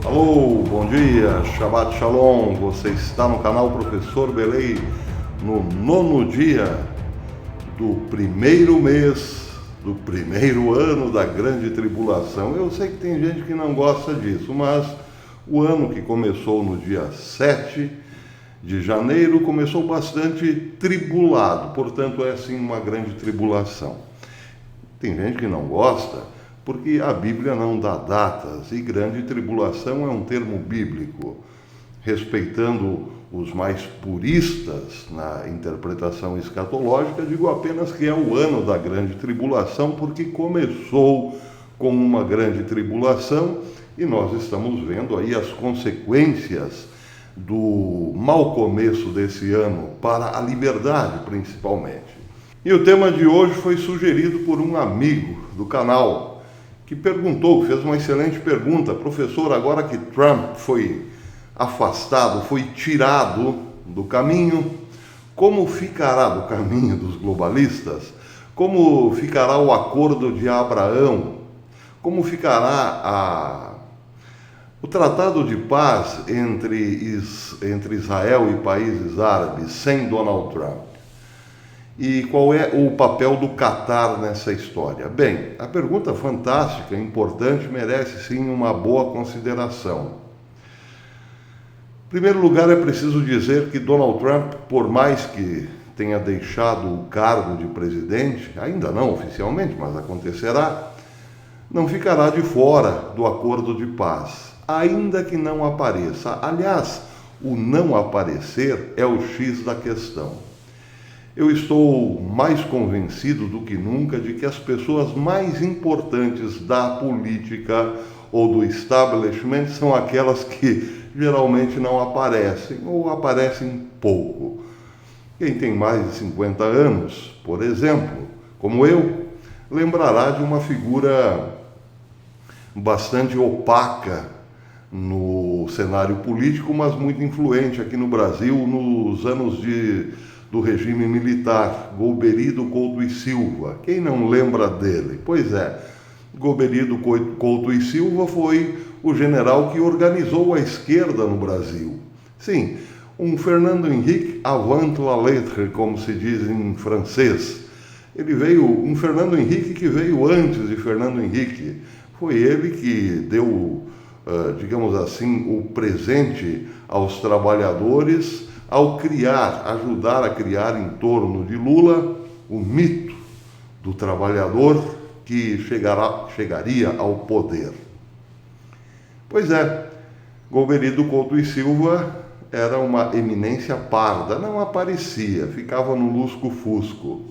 Alô, bom dia, Shabbat Shalom, você está no canal Professor Belei, no 9º dia do primeiro mês, do primeiro ano da grande tribulação. Eu sei que tem gente que não gosta disso, mas o ano que começou no dia 7 de janeiro começou bastante tribulado, portanto é sim uma grande tribulação. Tem gente que não gosta, porque a Bíblia não dá datas, e grande tribulação é um termo bíblico. Respeitando os mais puristas na interpretação escatológica, digo apenas que é o ano da grande tribulação, porque começou com uma grande tribulação, e nós estamos vendo aí as consequências do mau começo desse ano para a liberdade, principalmente. E o tema de hoje foi sugerido por um amigo do canal, que perguntou, fez uma excelente pergunta: professor, agora que Trump foi afastado, foi tirado do caminho, como ficará do caminho dos globalistas? Como ficará o acordo de Abraão? Como ficará o tratado de paz entre Israel e países árabes sem Donald Trump? E qual é o papel do Catar nessa história? Bem, a pergunta fantástica, importante, merece sim uma boa consideração. Em primeiro lugar, é preciso dizer que Donald Trump, por mais que tenha deixado o cargo de presidente, ainda não oficialmente, mas acontecerá, não ficará de fora do acordo de paz, ainda que não apareça. Aliás, o não aparecer é o X da questão. Eu estou mais convencido do que nunca de que as pessoas mais importantes da política ou do establishment são aquelas que geralmente não aparecem ou aparecem pouco. Quem tem mais de 50 anos, por exemplo, como eu, lembrará de uma figura bastante opaca no cenário político, mas muito influente aqui no Brasil nos anos do regime militar, Golbery Couto e Silva. Quem não lembra dele? Pois é, Golbery Couto e Silva foi o general que organizou a esquerda no Brasil. Sim, um Fernando Henrique avant la lettre, como se diz em francês. Um Fernando Henrique que veio antes de Fernando Henrique. Foi ele que deu, digamos assim, o presente aos trabalhadores ao ajudar a criar em torno de Lula o mito do trabalhador que chegaria ao poder. Pois é, Golbery Couto e Silva era uma eminência parda, não aparecia, ficava no lusco-fusco,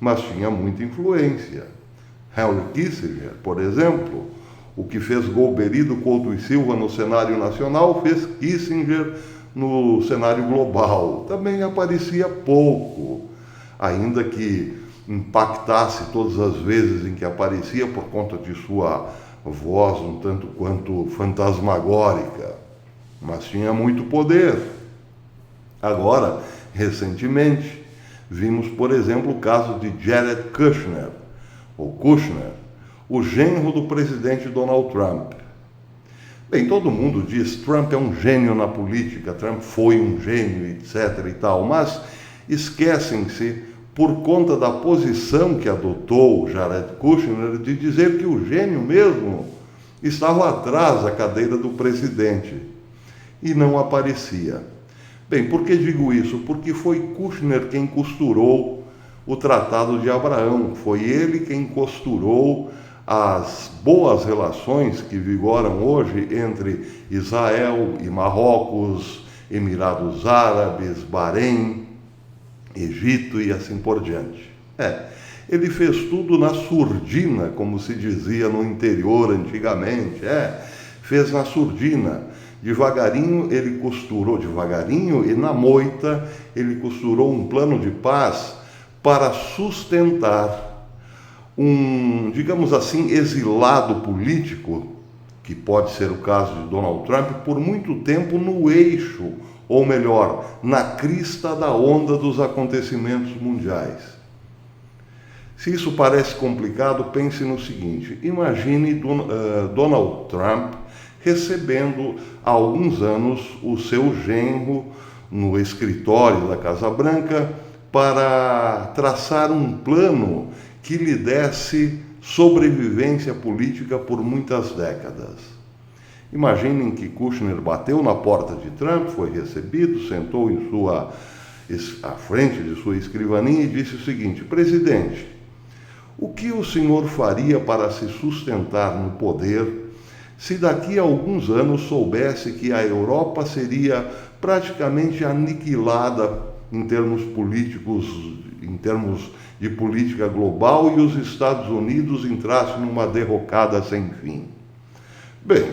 mas tinha muita influência. Henry Kissinger, por exemplo, o que fez Golbery Couto e Silva no cenário nacional, fez Kissinger no cenário global. Também aparecia pouco, ainda que impactasse todas as vezes em que aparecia por conta de sua voz um tanto quanto fantasmagórica, mas tinha muito poder. Agora, recentemente, vimos, por exemplo, o caso de Jared Kushner, o genro do presidente Donald Trump. Bem, todo mundo diz que Trump é um gênio na política, Trump foi um gênio, etc. e tal, mas esquecem-se, por conta da posição que adotou Jared Kushner, de dizer que o gênio mesmo estava atrás da cadeira do presidente e não aparecia. Bem, por que digo isso? Porque foi Kushner quem costurou o Tratado de Abraão, foi ele quem costurou as boas relações que vigoram hoje entre Israel e Marrocos, Emirados Árabes, Bahrein, Egito e assim por diante. Ele fez tudo na surdina, como se dizia no interior antigamente. Fez na surdina. Devagarinho ele costurou, devagarinho e na moita, ele costurou um plano de paz para sustentar um, digamos assim, exilado político, que pode ser o caso de Donald Trump, por muito tempo no eixo, ou melhor, na crista da onda dos acontecimentos mundiais. Se isso parece complicado, pense no seguinte: imagine Donald Trump recebendo há alguns anos o seu genro no escritório da Casa Branca para traçar um plano que lhe desse sobrevivência política por muitas décadas. Imaginem que Kushner bateu na porta de Trump, foi recebido, sentou à frente de sua escrivaninha e disse o seguinte: presidente, o que o senhor faria para se sustentar no poder se daqui a alguns anos soubesse que a Europa seria praticamente aniquilada em termos políticos, em termos de política global, e os Estados Unidos entrassem numa derrocada sem fim? Bem,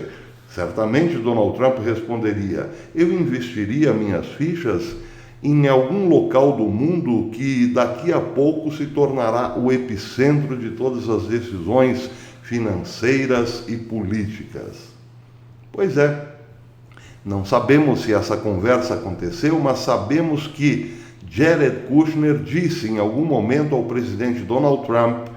certamente Donald Trump responderia: eu investiria minhas fichas em algum local do mundo que daqui a pouco se tornará o epicentro de todas as decisões financeiras e políticas. Pois é, não sabemos se essa conversa aconteceu, mas sabemos que Jared Kushner disse em algum momento ao presidente Donald Trump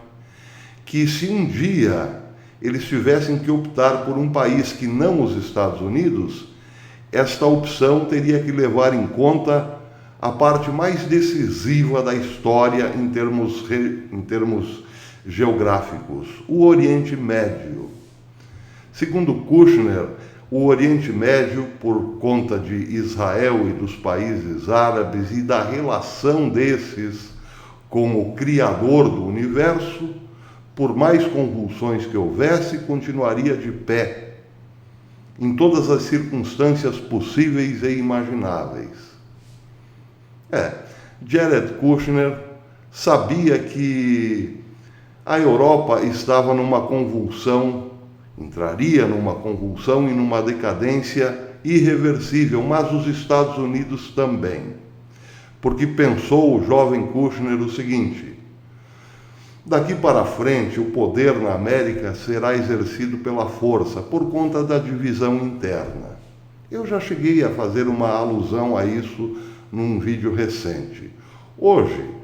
que se um dia eles tivessem que optar por um país que não os Estados Unidos, esta opção teria que levar em conta a parte mais decisiva da história em termos geográficos, o Oriente Médio. Segundo Kushner, o Oriente Médio, por conta de Israel e dos países árabes e da relação desses com o Criador do universo, por mais convulsões que houvesse, continuaria de pé em todas as circunstâncias possíveis e imagináveis. Jared Kushner sabia que a Europa estava numa convulsão, entraria numa convulsão e numa decadência irreversível, mas os Estados Unidos também. Porque pensou o jovem Kushner o seguinte: daqui para frente, o poder na América será exercido pela força, por conta da divisão interna. Eu já cheguei a fazer uma alusão a isso num vídeo recente. Hoje,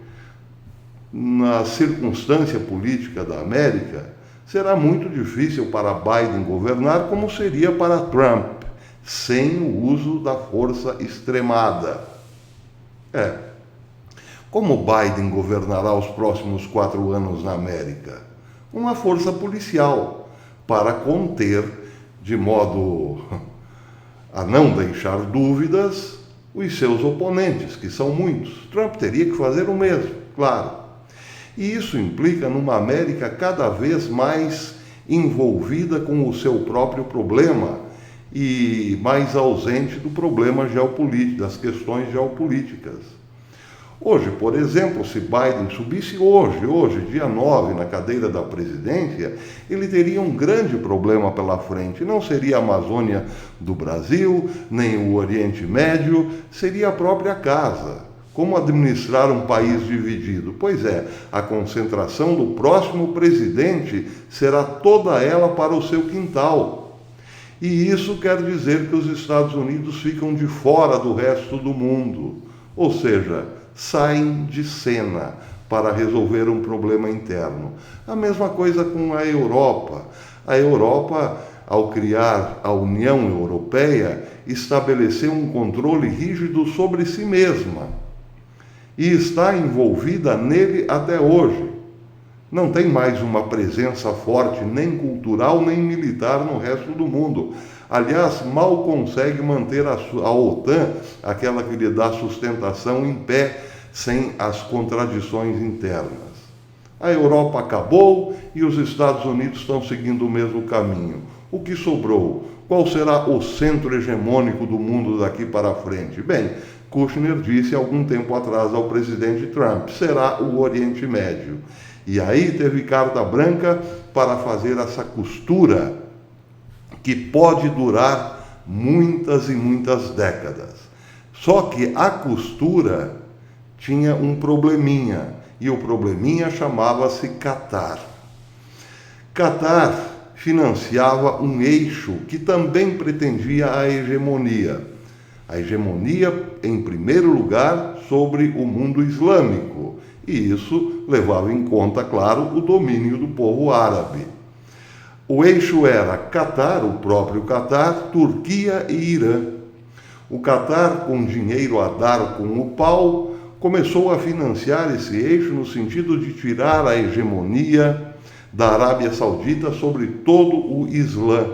na circunstância política da América, será muito difícil para Biden governar, como seria para Trump, sem o uso da força extremada. Como Biden governará os próximos 4 anos na América? Uma força policial, para conter, de modo a não deixar dúvidas, os seus oponentes, que são muitos. Trump teria que fazer o mesmo, claro. E isso implica numa América cada vez mais envolvida com o seu próprio problema e mais ausente do problema geopolítico, das questões geopolíticas. Hoje, por exemplo, se Biden subisse hoje, dia 9, na cadeira da presidência, ele teria um grande problema pela frente. Não seria a Amazônia do Brasil, nem o Oriente Médio, seria a própria casa. Como administrar um país dividido? Pois é, a concentração do próximo presidente será toda ela para o seu quintal. E isso quer dizer que os Estados Unidos ficam de fora do resto do mundo. Ou seja, saem de cena para resolver um problema interno. A mesma coisa com a Europa. A Europa, ao criar a União Europeia, estabeleceu um controle rígido sobre si mesma e está envolvida nele até hoje. Não tem mais uma presença forte, nem cultural, nem militar no resto do mundo. Aliás, mal consegue manter a OTAN, aquela que lhe dá sustentação, em pé, sem as contradições internas. A Europa acabou e os Estados Unidos estão seguindo o mesmo caminho. O que sobrou? Qual será o centro hegemônico do mundo daqui para frente? Bem, Kushner disse algum tempo atrás ao presidente Trump: será o Oriente Médio. E aí teve carta branca para fazer essa costura que pode durar muitas e muitas décadas. Só que a costura tinha um probleminha, e o probleminha chamava-se Catar. Catar financiava um eixo que também pretendia a hegemonia. A hegemonia, em primeiro lugar, sobre o mundo islâmico. E isso levava em conta, claro, o domínio do povo árabe. O eixo era Catar, o próprio Catar, Turquia e Irã. O Catar, com dinheiro a dar com o pau, começou a financiar esse eixo no sentido de tirar a hegemonia da Arábia Saudita sobre todo o Islã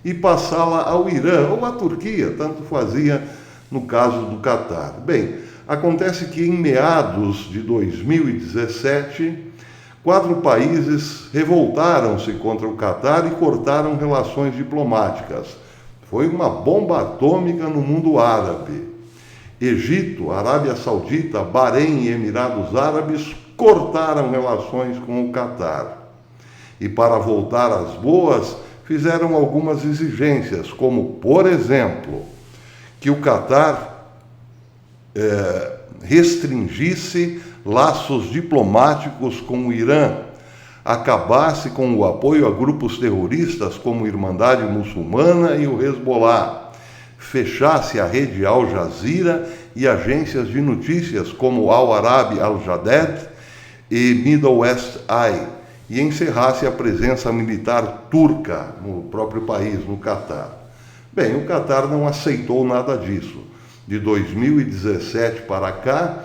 e passá-la ao Irã ou à Turquia, tanto fazia no caso do Catar. Bem, acontece que em meados de 2017, 4 países revoltaram-se contra o Catar e cortaram relações diplomáticas. Foi uma bomba atômica no mundo árabe. Egito, Arábia Saudita, Bahrein e Emirados Árabes cortaram relações com o Catar. E para voltar às boas, fizeram algumas exigências, como, por exemplo, que o Catar restringisse laços diplomáticos com o Irã, acabasse com o apoio a grupos terroristas como Irmandade Muçulmana e o Hezbollah, fechasse a rede Al Jazeera e agências de notícias como Al Arabi Al Jaded e Middle West Eye, e encerrasse a presença militar turca no próprio país, no Catar. Bem, o Catar não aceitou nada disso. De 2017 para cá,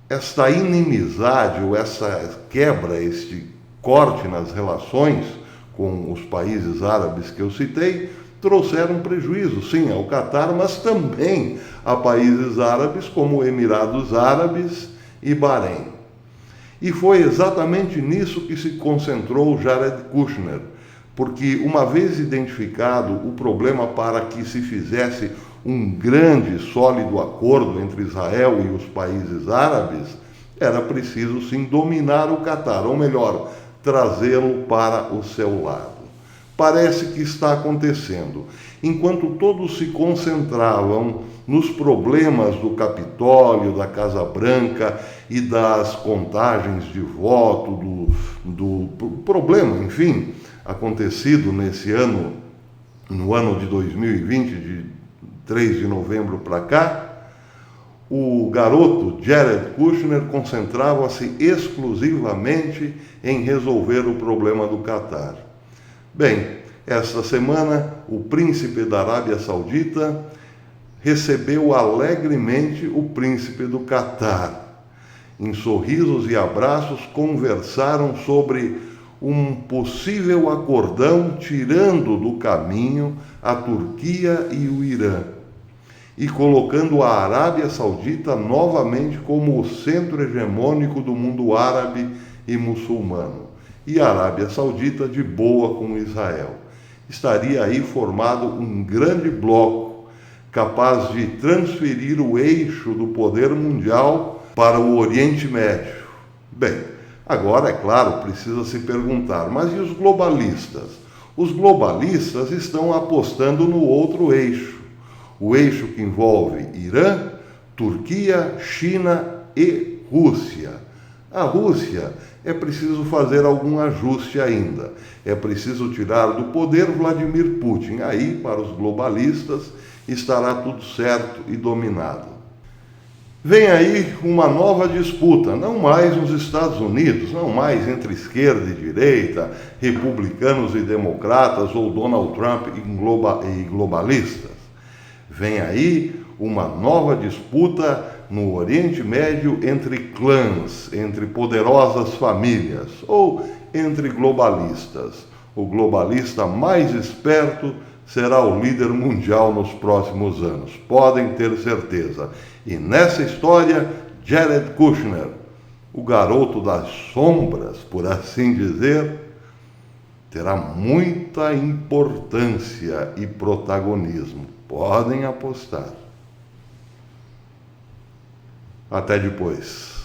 esta inimizade ou essa quebra, este corte nas relações com os países árabes que eu citei, trouxeram prejuízo, sim, ao Catar, mas também a países árabes como Emirados Árabes e Bahrein. E foi exatamente nisso que se concentrou Jared Kushner, porque uma vez identificado o problema para que se fizesse um grande, sólido acordo entre Israel e os países árabes, era preciso sim dominar o Catar, ou melhor, trazê-lo para o seu lado. Parece que está acontecendo. Enquanto todos se concentravam nos problemas do Capitólio, da Casa Branca e das contagens de voto, do problema, enfim, acontecido nesse ano, no ano de 2020, de 3 de novembro para cá, o garoto Jared Kushner concentrava-se exclusivamente em resolver o problema do Catar. Bem, esta semana o príncipe da Arábia Saudita recebeu alegremente o príncipe do Catar. Em sorrisos e abraços conversaram sobre um possível acordão tirando do caminho a Turquia e o Irã e colocando a Arábia Saudita novamente como o centro hegemônico do mundo árabe e muçulmano, e a Arábia Saudita de boa com Israel. Estaria aí formado um grande bloco capaz de transferir o eixo do poder mundial para o Oriente Médio. Bem, agora, é claro, precisa se perguntar, mas e os globalistas? Os globalistas estão apostando no outro eixo, o eixo que envolve Irã, Turquia, China e Rússia. A Rússia é preciso fazer algum ajuste ainda. É preciso tirar do poder Vladimir Putin. Aí, para os globalistas, estará tudo certo e dominado. Vem aí uma nova disputa, não mais nos Estados Unidos, não mais entre esquerda e direita, republicanos e democratas ou Donald Trump e globalistas. Vem aí uma nova disputa no Oriente Médio entre clãs, entre poderosas famílias ou entre globalistas. O globalista mais esperto será o líder mundial nos próximos anos, podem ter certeza. E nessa história, Jared Kushner, o garoto das sombras, por assim dizer, terá muita importância e protagonismo. Podem apostar. Até depois.